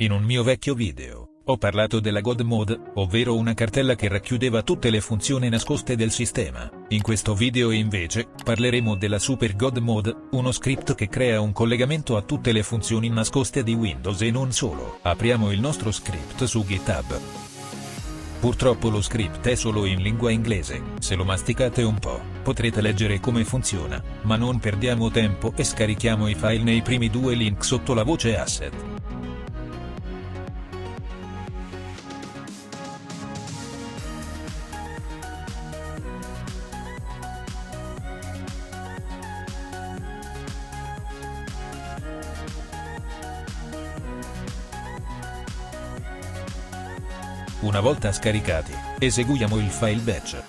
In un mio vecchio video, ho parlato della God Mode, ovvero una cartella che racchiudeva tutte le funzioni nascoste del sistema. In questo video invece, parleremo della Super God Mode, uno script che crea un collegamento a tutte le funzioni nascoste di Windows e non solo. Apriamo il nostro script su GitHub. Purtroppo lo script è solo in lingua inglese, se lo masticate un po', potrete leggere come funziona, ma non perdiamo tempo e scarichiamo i file nei primi due link sotto la voce asset. Una volta scaricati, eseguiamo il file batch.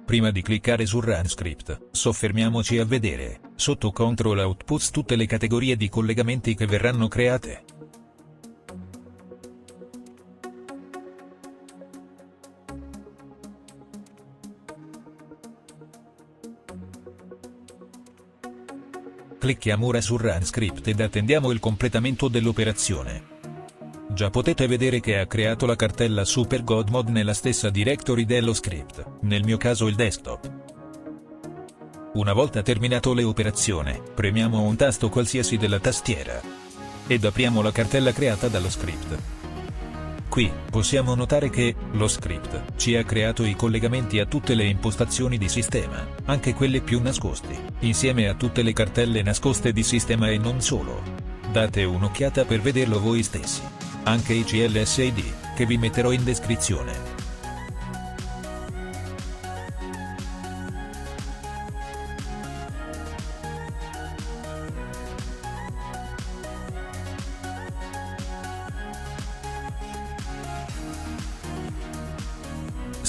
Prima di cliccare su Run Script, soffermiamoci a vedere, sotto Control Outputs, tutte le categorie di collegamenti che verranno create. Clicchiamo ora su Run Script ed attendiamo il completamento dell'operazione. Già potete vedere che ha creato la cartella Super God Mode nella stessa directory dello script, nel mio caso il desktop. Una volta terminato l'operazione, premiamo un tasto qualsiasi della tastiera ed apriamo la cartella creata dallo script. Qui, possiamo notare che, lo script, ci ha creato i collegamenti a tutte le impostazioni di sistema, anche quelle più nascosti, insieme a tutte le cartelle nascoste di sistema e non solo. Date un'occhiata per vederlo voi stessi. Anche i CLSID, che vi metterò in descrizione.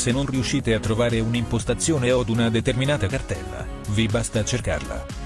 Se non riuscite a trovare un'impostazione o ad una determinata cartella, vi basta cercarla.